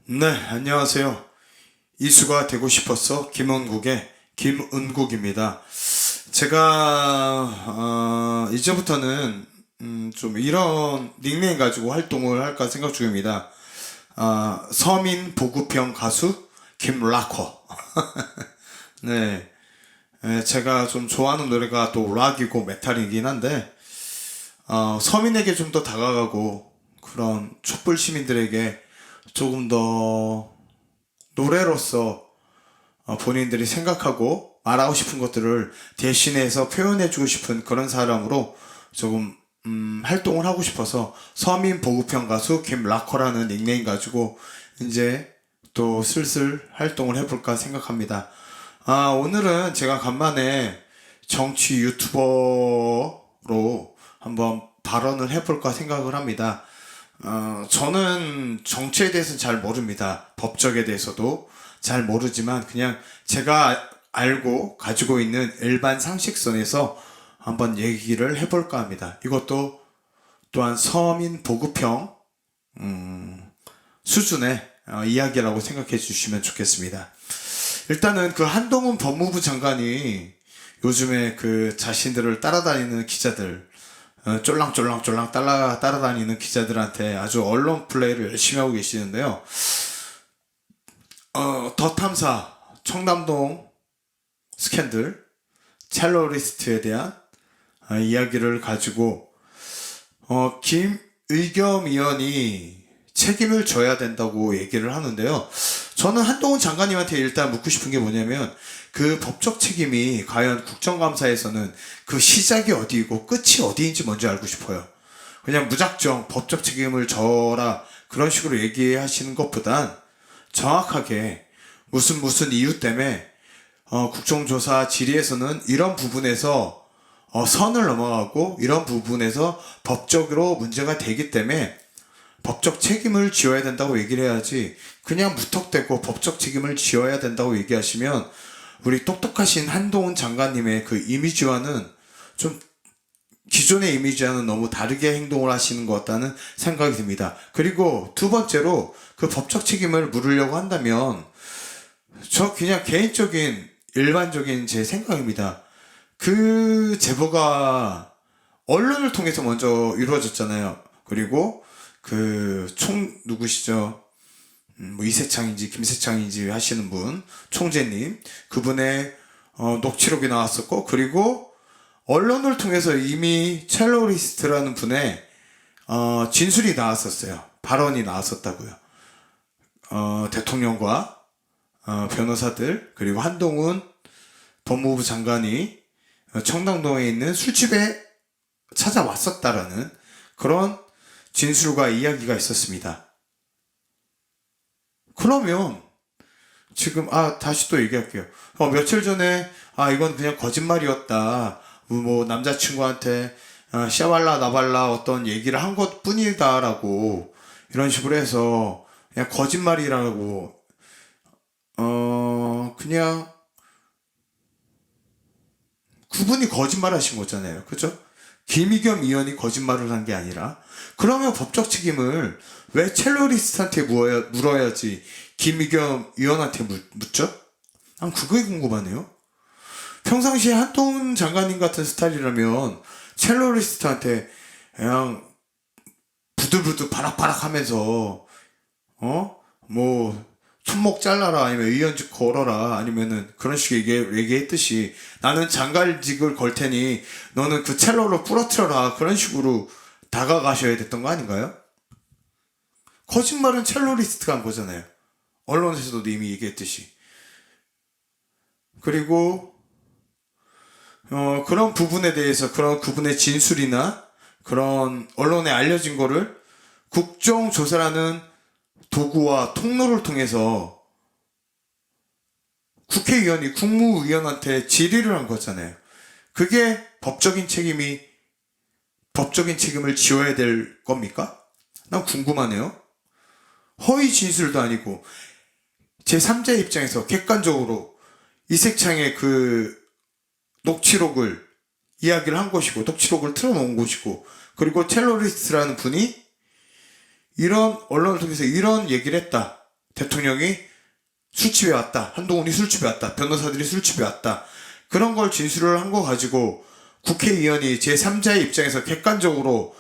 네, 안녕하세요. 이수가 되고 싶어서 김은국의 김은국입니다. 제가 이제부터는 좀 이런 닉네임 가지고 활동을 할까 생각 중입니다. 서민 보급형 가수 김락커. 네, 제가 좀 좋아하는 노래가 또 락이고 메탈이긴 한데 서민에게 좀 더 다가가고 그런 촛불 시민들에게 조금 더 노래로서 본인들이 생각하고 말하고 싶은 것들을 대신해서 표현해주고 싶은 그런 사람으로 조금 활동을 하고 싶어서 서민 보급형 가수 김락커라는 닉네임 가지고 이제 또 슬슬 활동을 해볼까 생각합니다. 오늘은 제가 간만에 정치 유튜버로 한번 발언을 해볼까 생각을 합니다. 저는 정치에 대해서는 잘 모릅니다. 법적에 대해서도 잘 모르지만 그냥 제가 알고 가지고 있는 일반 상식선에서 한번 얘기를 해볼까 합니다. 이것도 또한 서민 보급형 수준의 이야기라고 생각해 주시면 좋겠습니다. 일단은 그 한동훈 법무부 장관이 요즘에 그 자신들을 따라다니는 기자들 쫄랑쫄랑쫄랑 따라다니는 기자들한테 아주 언론 플레이를 열심히 하고 계시는데요. 더 탐사, 청담동 스캔들, 첼로리스트에 대한 이야기를 가지고 김의겸 의원이 책임을 져야 된다고 얘기를 하는데요. 저는 한동훈 장관님한테 일단 묻고 싶은 게 뭐냐면 그 법적 책임이 과연 국정감사에서는 그 시작이 어디이고 끝이 어디인지 먼저 알고 싶어요. 그냥 무작정 법적 책임을 져라 그런 식으로 얘기하시는 것보단 정확하게 무슨 이유 때문에 국정조사 질의에서는 이런 부분에서 선을 넘어가고 이런 부분에서 법적으로 문제가 되기 때문에 법적 책임을 지어야 된다고 얘기를 해야지 그냥 무턱대고 법적 책임을 지어야 된다고 얘기하시면 우리 똑똑하신 한동훈 장관님의 그 이미지와는 좀 기존의 이미지와는 너무 다르게 행동을 하시는 것 같다는 생각이 듭니다. 그리고 두 번째로 그 법적 책임을 물으려고 한다면 저 그냥 개인적인 일반적인 제 생각입니다. 그 제보가 언론을 통해서 먼저 이루어졌잖아요. 그리고 그 누구시죠? 뭐 이세창인지 김세창인지 하시는 분, 총재님, 그분의 녹취록이 나왔었고, 그리고 언론을 통해서 이미 첼로리스트라는 분의 진술이 나왔었어요. 발언이 나왔었다고요. 대통령과 변호사들 그리고 한동훈 법무부 장관이 청담동에 있는 술집에 찾아왔었다라는 그런 진술과 이야기가 있었습니다. 그러면 지금 다시 또 얘기할게요. 며칠 전에 이건 그냥 거짓말이었다. 뭐 남자친구한테 샤발라 나발라 어떤 얘기를 한 것뿐이다라고 이런 식으로 해서 그냥 거짓말이라고 그냥 그분이 거짓말하신 거잖아요. 그죠? 김의겸 의원이 거짓말을 한 게 아니라 그러면 법적 책임을 왜 첼로리스트한테 물어야지 김의겸 의원한테 묻죠? 난 그게 궁금하네요. 평상시에 한동훈 장관님 같은 스타일이라면 첼로리스트한테 그냥 부들부들 바락바락 하면서 뭐 손목 잘라라 아니면 의원직 걸어라 아니면은 그런 식으로 얘기했듯이 나는 장갈직을 걸 테니 너는 그 첼로로 부러뜨려라 그런 식으로 다가가셔야 됐던 거 아닌가요? 거짓말은 첼로리스트가 한 거잖아요. 언론에서도 이미 얘기했듯이. 그리고 그런 부분에 대해서 그런 그분의 진술이나 그런 언론에 알려진 거를 국정조사라는 도구와 통로를 통해서 국회의원이 국무위원한테 질의를 한 거잖아요. 그게 법적인 책임을 지어야 될 겁니까? 난 궁금하네요. 허위 진술도 아니고 제3자 입장에서 객관적으로 이색창의 그 녹취록을 이야기를 한 것이고 녹취록을 틀어놓은 것이고 그리고 텔러리스트라는 분이 이런 언론을 통해서 이런 얘기를 했다. 대통령이 술집에 왔다. 한동훈이 술집에 왔다. 변호사들이 술집에 왔다. 그런 걸 진술을 한 거 가지고 국회의원이 제3자의 입장에서 객관적으로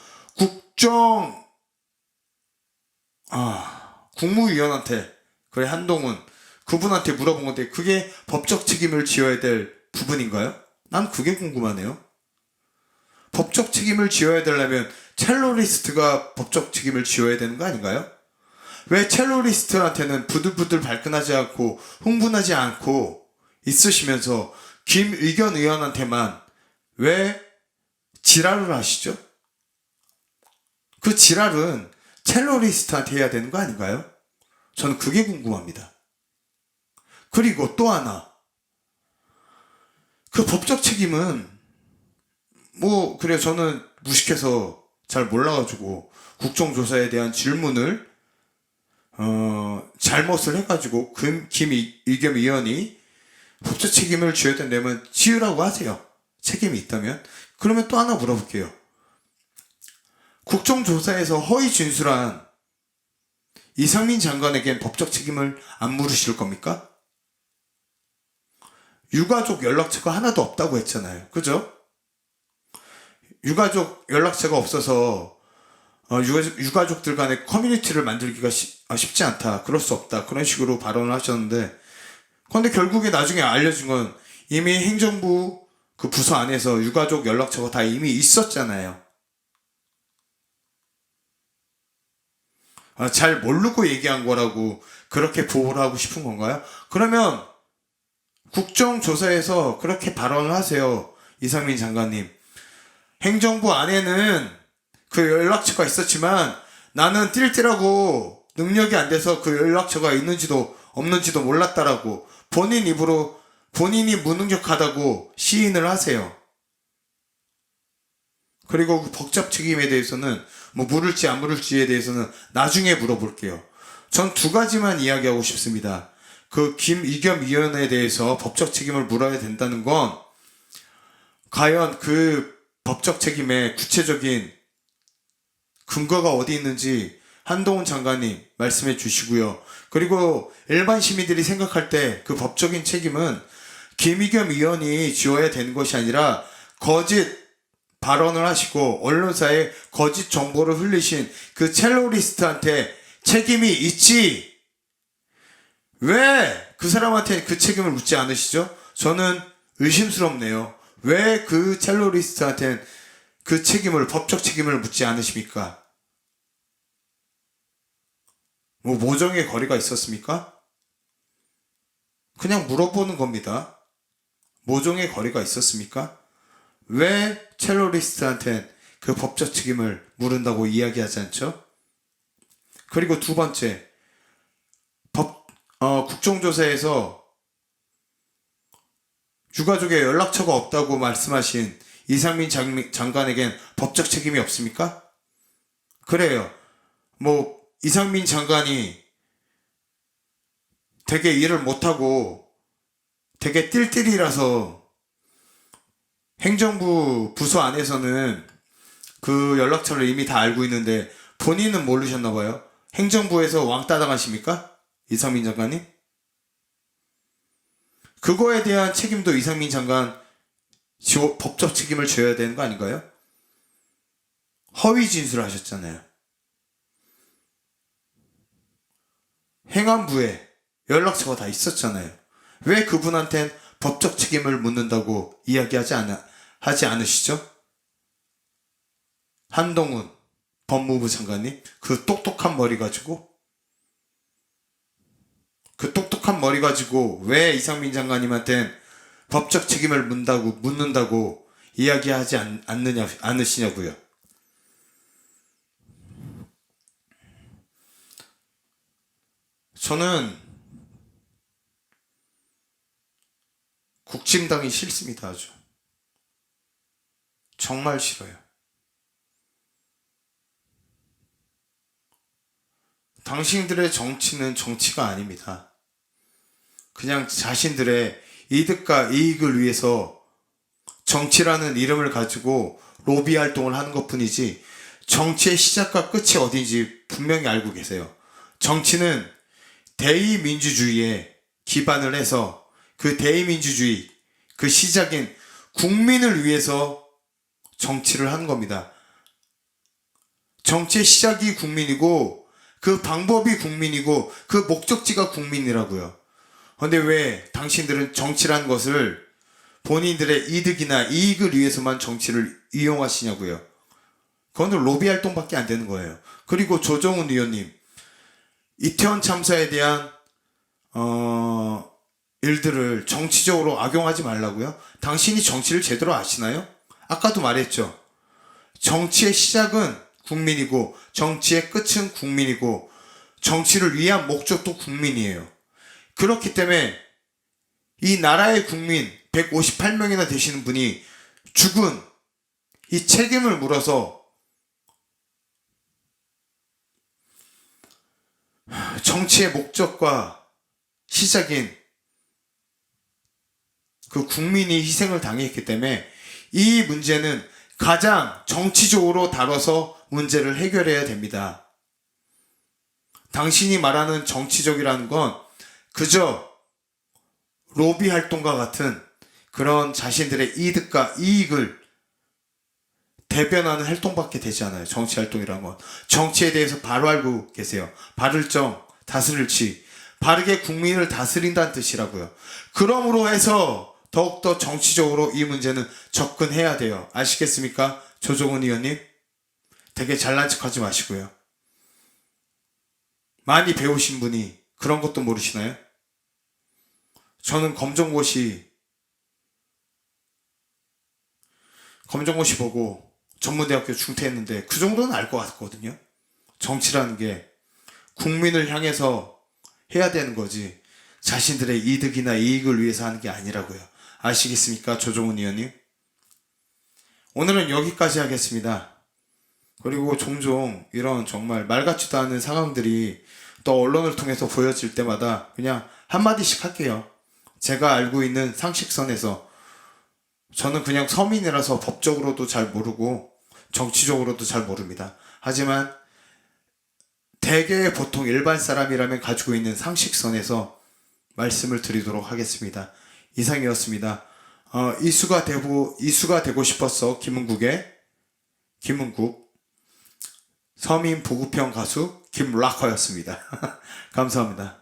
국무위원한테, 그래, 한동훈, 그분한테 물어본 건데 그게 법적 책임을 지어야 될 부분인가요? 난 그게 궁금하네요. 법적 책임을 지어야 되려면 첼로리스트가 법적 책임을 지어야 되는 거 아닌가요? 왜 첼로리스트한테는 부들부들 발끈하지 않고 흥분하지 않고 있으시면서 김의견 의원한테만 왜 지랄을 하시죠? 그 지랄은 첼로리스트한테 해야 되는 거 아닌가요? 저는 그게 궁금합니다. 그리고 또 하나, 그 법적 책임은 그래요. 저는 무식해서 잘 몰라가지고 국정조사에 대한 질문을 잘못을 해가지고 김의겸 의원이 법적 책임을 져야 된다면 지으라고 하세요. 책임이 있다면. 그러면 또 하나 물어볼게요. 국정조사에서 허위 진술한 이상민 장관에겐 법적 책임을 안 물으실 겁니까? 유가족 연락처가 하나도 없다고 했잖아요. 그죠? 유가족 연락처가 없어서 유가족들 간의 커뮤니티를 만들기가 쉽지 않다. 그럴 수 없다. 그런 식으로 발언을 하셨는데, 그런데 결국에 나중에 알려진 건 이미 행정부 그 부서 안에서 유가족 연락처가 다 이미 있었잖아요. 잘 모르고 얘기한 거라고 그렇게 보호를 하고 싶은 건가요? 그러면 국정조사에서 그렇게 발언을 하세요. 이상민 장관님. 행정부 안에는 그 연락처가 있었지만 나는 띨띨하고 능력이 안 돼서 그 연락처가 있는지도 없는지도 몰랐다라고 본인 입으로 본인이 무능력하다고 시인을 하세요. 그리고 그 법적 책임에 대해서는 물을지 안 물을지에 대해서는 나중에 물어볼게요. 전 두 가지만 이야기하고 싶습니다. 그 김의겸 의원에 대해서 법적 책임을 물어야 된다는 건 과연 그 법적 책임의 구체적인 근거가 어디 있는지 한동훈 장관님 말씀해 주시고요. 그리고 일반 시민들이 생각할 때 그 법적인 책임은 김의겸 의원이 지어야 되는 것이 아니라 거짓 발언을 하시고 언론사에 거짓 정보를 흘리신 그 첼로리스트한테 책임이 있지, 왜 그 사람한테 그 책임을 묻지 않으시죠? 저는 의심스럽네요. 왜 그 첼로리스트한테 그 책임을, 법적 책임을 묻지 않으십니까? 모종의 거리가 있었습니까? 그냥 물어보는 겁니다. 모종의 거리가 있었습니까? 왜 첼로리스트한테 그 법적 책임을 물은다고 이야기하지 않죠? 그리고 두 번째, 국정조사에서 유가족의 연락처가 없다고 말씀하신 이상민 장관에겐 법적 책임이 없습니까? 그래요. 이상민 장관이 되게 일을 못하고 되게 띨띨이라서 행정부 부서 안에서는 그 연락처를 이미 다 알고 있는데 본인은 모르셨나 봐요. 행정부에서 왕따 당하십니까? 이상민 장관님? 그거에 대한 책임도 이상민 장관 법적 책임을 져야 되는 거 아닌가요? 허위 진술하셨잖아요. 행안부에 연락처가 다 있었잖아요. 왜 그분한텐 법적 책임을 묻는다고 하지 않으시죠? 한동훈 법무부 장관님, 그 똑똑한 머리 가지고 왜 이상민 장관님한텐 법적 책임을 묻는다고 이야기하지 않으시냐고요. 저는 국힘당이 싫습니다. 아주 정말 싫어요. 당신들의 정치는 정치가 아닙니다. 그냥 자신들의 이득과 이익을 위해서 정치라는 이름을 가지고 로비 활동을 하는 것뿐이지 정치의 시작과 끝이 어딘지 분명히 알고 계세요. 정치는 대의민주주의에 기반을 해서 그 대의민주주의, 그 시작인 국민을 위해서 정치를 하는 겁니다. 정치의 시작이 국민이고 그 방법이 국민이고 그 목적지가 국민이라고요. 그런데 왜 당신들은 정치라는 것을 본인들의 이득이나 이익을 위해서만 정치를 이용하시냐고요. 그건 로비 활동밖에 안 되는 거예요. 그리고 조정훈 의원님, 이태원 참사에 대한 일들을 정치적으로 악용하지 말라고요? 당신이 정치를 제대로 아시나요? 아까도 말했죠. 정치의 시작은 국민이고 정치의 끝은 국민이고 정치를 위한 목적도 국민이에요. 그렇기 때문에 이 나라의 국민 158명이나 되시는 분이 죽은 이 책임을 물어서 정치의 목적과 시작인 그 국민이 희생을 당했기 때문에 이 문제는 가장 정치적으로 다뤄서 문제를 해결해야 됩니다. 당신이 말하는 정치적이라는 건 그저 로비 활동과 같은 그런 자신들의 이득과 이익을 대변하는 활동밖에 되지 않아요. 정치 활동이라는 건. 정치에 대해서 바로 알고 계세요. 바를 정, 다스릴 치. 바르게 국민을 다스린다는 뜻이라고요. 그러므로 해서 더욱더 정치적으로 이 문제는 접근해야 돼요. 아시겠습니까? 조정훈 의원님? 되게 잘난 척하지 마시고요. 많이 배우신 분이 그런 것도 모르시나요? 저는 검정고시 보고 전문대학교 중퇴했는데 그 정도는 알 것 같거든요. 정치라는 게 국민을 향해서 해야 되는 거지 자신들의 이득이나 이익을 위해서 하는 게 아니라고요. 아시겠습니까? 조정훈 의원님? 오늘은 여기까지 하겠습니다. 그리고 종종 이런 정말 말 같지도 않은 상황들이 또 언론을 통해서 보여질 때마다 그냥 한마디씩 할게요. 제가 알고 있는 상식선에서 저는 그냥 서민이라서 법적으로도 잘 모르고 정치적으로도 잘 모릅니다. 하지만 대개 보통 일반 사람이라면 가지고 있는 상식선에서 말씀을 드리도록 하겠습니다. 이상이었습니다. 이수가 되고 싶었어. 김은국 서민 보급형 가수 김락커였습니다. 감사합니다.